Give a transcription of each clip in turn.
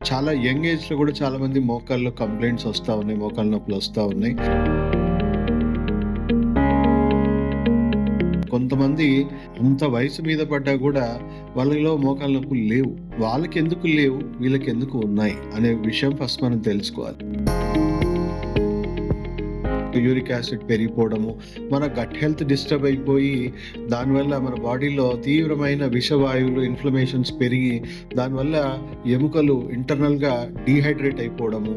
చాలా యంగ్ ఏజ్‌లో గూడా చాలామంది మోకాళ్ళలో కంప్లెయింట్స్ ఒస్తా ఉన్నాయి. మోకాళ్ళ నొప్పులొస్తా ఉన్నాయి. కొంతమంది అంత వయసు మీద పడ్డా గూడా వాళ్ళలో మోకాళ్ళ నొప్పులు లేవు. వాళ్ళకెందుకు లేవు? వీళ్ళకెందుకు ఉన్నాయి? అనే విషయం ఫస్ట్ మనం తెలుసుకోవాలి. యూరిక్ యాసిడ్ పెరిగిపోవడము, మన గట్ హెల్త్ డిస్టర్బ్ అయిపోయి దానివల్ల మన బాడీలో తీవ్రమైన విషవాయువులు, ఇన్‌ఫ్లమేషన్స్ పెరిగి దానివల్ల ఎముకలు ఇంటర్నల్‌గా డీహైడ్రేట్ అయిపోవడము.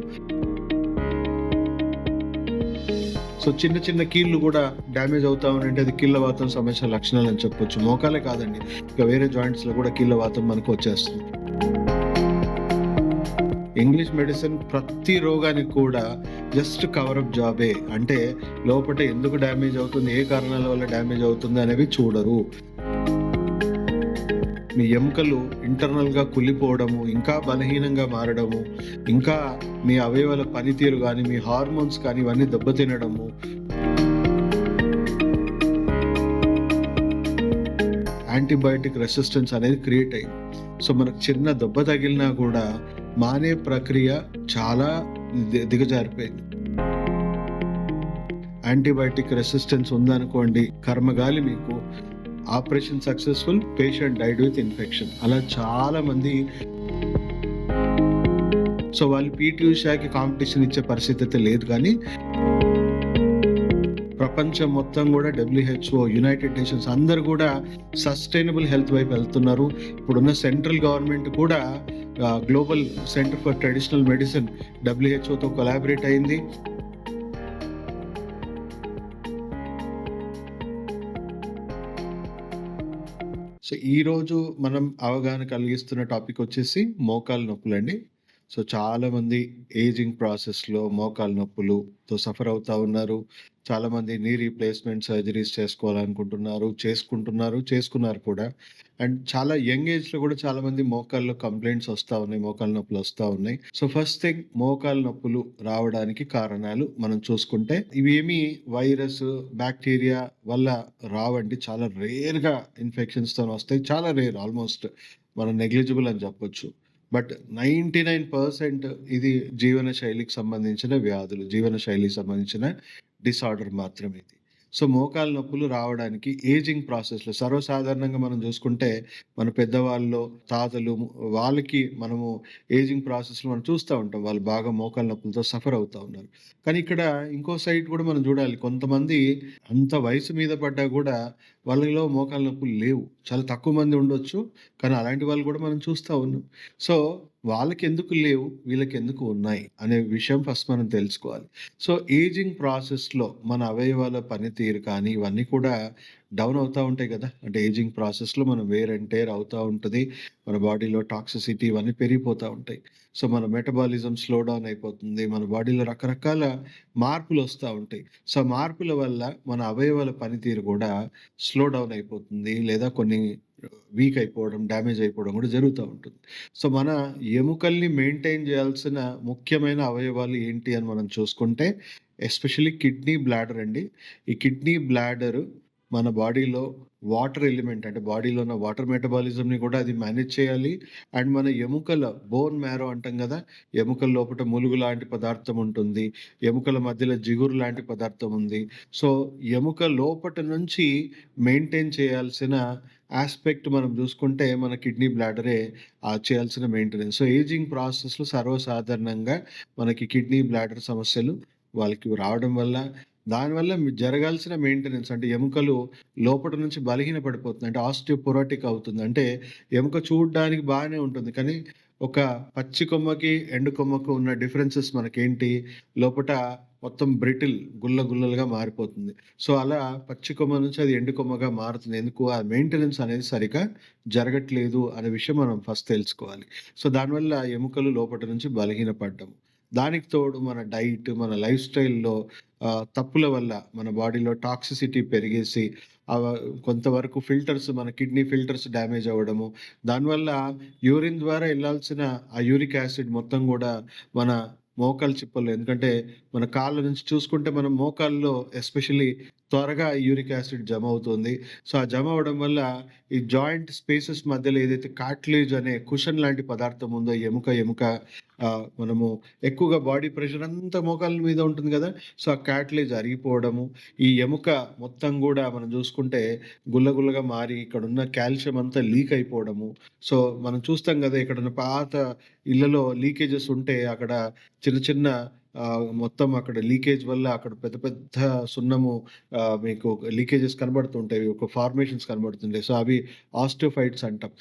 సో చిన్న చిన్న కీళ్ళు గూడా డ్యామేజ్ అవుతా ఉన్నాయంటే అది కీళ్ళవాతం సమస్య లక్షణాలని చెప్పొచ్చు. మోకాలే కాదండి. ఇంకా వేరే జాయింట్స్‌లో గూడా కీళ్ళవాతం మనకొచ్చేస్తుంది. ఇంగ్లీష్ మెడిసిన్ ప్రతి రోగానికి కూడా జస్ట్ కవర్ అప్ జాబే. అంటే లోపట ఎందుకు డ్యామేజ్ అవుతుంది, ఏ కారణాల వల్ల డ్యామేజ్ అవుతుంది అనేవి చూడరు. మీ ఎముకలు ఇంటర్నల్‌గా కుళ్ళిపోవడము, ఇంకా బలహీనంగా మారడము, ఇంకా మీ అవయవాల పనితీరు గాని, మీ హార్మోన్స్ కానీ ఇవన్నీ దెబ్బతినడము. యాంటీబయాటిక్ రెసిస్టెన్స్ అనేది క్రియేట్ అయింది. సో మనకు చిన్న దెబ్బ తగిలినా కూడా మానే ప్రక్రియ చాలా దిగజారిపోయింది. యాంటీబయాటిక్ రెసిస్టెన్స్ ఉందనుకోండి, కర్మగాలి మీకు. Operation successful, patient died with infection. అలా చాలా మంది సో వాళ్ళు పీటీ ఉషాకి కాంపిటీషన్ ఇచ్చే పరిస్థితి అయితే లేదు కానీ ప్రపంచం మొత్తం కూడా డబ్ల్యూహెచ్ఓ, యునైటెడ్ నేషన్స్ అందరూ కూడా సస్టైనబుల్ హెల్త్ వైపు వెళ్తున్నారు. ఇప్పుడున్న సెంట్రల్ గవర్నమెంట్ కూడా global centre for traditional medicine డబ్ల్యూహెచ్ఓతో కొలాబరేట్ అయింది. సో ఈరోజు మనం అవగాహన కలిగిస్తున్న టాపిక్ వచ్చేసి మోకాలు నొప్పులండి. సో చాలామంది ఏజింగ్ ప్రాసెస్‌లో మోకాలు నొప్పులుతో సఫర్ అవుతా ఉన్నారు. చాలామంది నీ రీప్లేస్‌మెంట్ సర్జరీస్ చేసుకోవాలనుకుంటున్నారు, చేసుకున్నారు కూడా. అండ్ చాలా యంగ్ ఏజ్‌లో కూడా చాలామంది మోకాళ్ళలో కంప్లెయింట్స్ ఒస్తా ఉన్నాయి. మోకాళ్ళ నొప్పులొస్తా ఉన్నాయి. సో ఫస్ట్ థింగ్ మోకాళ్ళ నొప్పులు రావడానికి కారణాలు మనం చూసుకుంటే ఇవేమి వైరస్, బాక్టీరియా వల్ల రావండి. చాలా రేర్‌గా ఇన్ఫెక్షన్స్‌తోని వస్తాయి. చాలా రేర్, ఆల్‌మోస్ట్ మనం నెగ్లిజిబుల్ అని చెప్పొచ్చు. బట్ 99% ఇది జీవనశైలికి సంబంధించిన వ్యాధులు. జీవనశైలికి సంబంధించిన డిసార్డర్ మాత్రమే ఇది. సో మోకాళ్ళ నొప్పులు రావడానికి ఏజింగ్ ప్రాసెస్‌లో సర్వసాధారణంగా మనం చూసుకుంటే మన పెద్దవాళ్ళలో, తాతలు వాళ్ళకి మనము ఏజింగ్ ప్రాసెస్‌లో మనం చూస్తా ఉంటాం. వాళ్ళు బాగా మోకాళ్ళ నొప్పులతో సఫర్ అవుతా ఉన్నారు. కానీ ఇక్కడ ఇంకో సైడ్ కూడా మనం చూడాలి. కొంతమంది అంత వయసు మీద పడ్డా కూడా వాళ్ళలో మోకాళ్ళ నొప్పులు లేవు. చాలా తక్కువ మంది ఉండొచ్చు. కానీ అలాంటి వాళ్ళు కూడా మనం చూస్తా ఉన్నాం. సో వాళ్ళకెందుకు లేవు? వీళ్ళకెందుకు ఉన్నాయి? అనే విషయం ఫస్ట్ మనం తెలుసుకోవాలి. సో ఏజింగ్ ప్రాసెస్‌లో మన అవయవాల పనితీరు కానీ ఇవన్నీ కూడా డౌన్ అవుతా ఉంటాయి గదా! అంటే ఏజింగ్ ప్రాసెస్‌లో మనం వేర్ అండ్ టేర్ అవుతా ఉంటది. మన బాడీలో టాక్సిసిటీ ఇవన్నీ పెరిగిపోతా ఉంటాయి. సో మన మెటబాలిజం స్లో డౌన్ అయిపోతుంది. మన బాడీలో రకరకాల మార్పులొస్తా ఉంటాయి. సో మార్పుల వల్ల మన అవయవాల పనితీరు గూడా స్లో డౌన్ అయిపోతుంది. లేదా కొన్ని వీక్ అయిపోవడం, డ్యామేజ్ అయిపోవడం గూడా జరుగుతా ఉంటుంది. సో మన ఎముకల్ని మెయింటైన్ జేయాల్సిన ముఖ్యమైన అవయవాలు ఏంటి అని మనం చూసుకుంటే ఎస్పెషల్లీ కిడ్నీ, బ్లాడర్ అండి. ఈ కిడ్నీ, బ్లాడర్ మన బాడీలో వాటర్ ఎలిమెంట్ అంటే బాడీలో ఉన్న వాటర్ మెటబాలిజంని కూడా అది మేనేజ్ చేయాలి. అండ్ మన ఎముకల బోన్ మ్యారో అంటాం గదా! ఎముకల లోపట ములుగు లాంటి పదార్థం ఉంటుంది. ఎముకల మధ్యలో జిగురు లాంటి పదార్థం ఉంది. సో ఎముక లోపట నుంచి మెయింటైన్ చేయాల్సిన యాస్పెక్ట్ మనం జూసుకుంటే మన కిడ్నీ, బ్లాడరే చేయాల్సిన మెయింటెనెన్స్. సో ఏజింగ్ ప్రాసెస్‌లో సర్వసాధారణంగా మనకి కిడ్నీ, బ్లాడర్ సమస్యలు వాళ్ళకి రావడం వల్ల దానివల్ల జరగాల్సిన మెయింటెనెన్స్ అంటే ఎముకలు లోపట నుంచి బలహీన పడిపోతుంది. అంటే ఆస్టియోపొరోటిక్ అవుతుంది. అంటే ఎముక చూడ్డానికి బానే ఉంటుంది. కానీ ఒక పచ్చి కొమ్మకి, ఎండు కొమ్మకు ఉన్న డిఫరెన్సెస్ మనకేంటి? లోపట మొత్తం బ్రిటిల్ గుల్లలుగా మారిపోతుంది. సో అలా పచ్చి కొమ్మ నుంచి అది ఎండు కొమ్మగా మారుతుంది. ఎందుకు? ఆ మెయింటెనెన్స్ అనేది సరిగ్గా జరగట్లేదు అనే విషయం మనం ఫస్ట్ తెలుసుకోవాలి. సో దానివల్ల ఎముకలు లోపట నుంచి బలహీనపడ్డం. దానికి తోడు మన డైట్, మన లైఫ్ స్టైల్‌లో తప్పుల వల్ల మన బాడీలో టాక్సిసిటీ పెరిగేసి ఆహ్, కొంతవరకు ఫిల్టర్స్ మన కిడ్నీ ఫిల్టర్స్ డ్యామేజ్ అవ్వడము. దానివల్ల యూరిన్ ద్వారా ఎళ్ళాల్సిన ఆ యూరిక్ యాసిడ్ మొత్తం గూడా మన మోకాలు చిప్పల్లో ఎందుకంటే మన కాళ్ళ నుంచి చూసుకుంటే మనం మోకాల్లో ఎస్పెషల్లీ త్వరగా యూరిక్ యాసిడ్ జమ అవుతుంది. సో, ఆ జమ అవ్వడం వల్ల ఈ జాయింట్ స్పేసెస్ మధ్యలో ఏదైతే కార్టిలేజ్ అనే కుషన్ లాంటి పదార్థం ఉందో ఎముక మనము ఎక్కువగా బాడీ ప్రెషర్ అంతా మోకాళ్ళ మీద ఉంటుంది గదా! సో, ఆ కార్టిలేజ్ అరిగిపోవడము, ఈ ఎముక మొత్తం గూడా మనం జూసుకుంటే గుల్లగా మారి ఇక్కడున్న కాల్షియం అంతా లీక్ అయిపోవడము. సో, మనం చూస్తాం గదా! ఎక్కడన్నా పాత ఇళ్లలో లీకేజెస్ ఉంటే అక్కడ చిన్న మొత్తం అక్కడ లీకేజ్ వల్ల అక్కడ పెద్ద పెద్ద సున్నము మీకు లీకేజెస్ కనబడుతుంటాయి. ఒక ఫార్మేషన్స్ కనబడుతుంటాయి. సో, అవి ఆస్టియోఫైట్స్ అంటాం.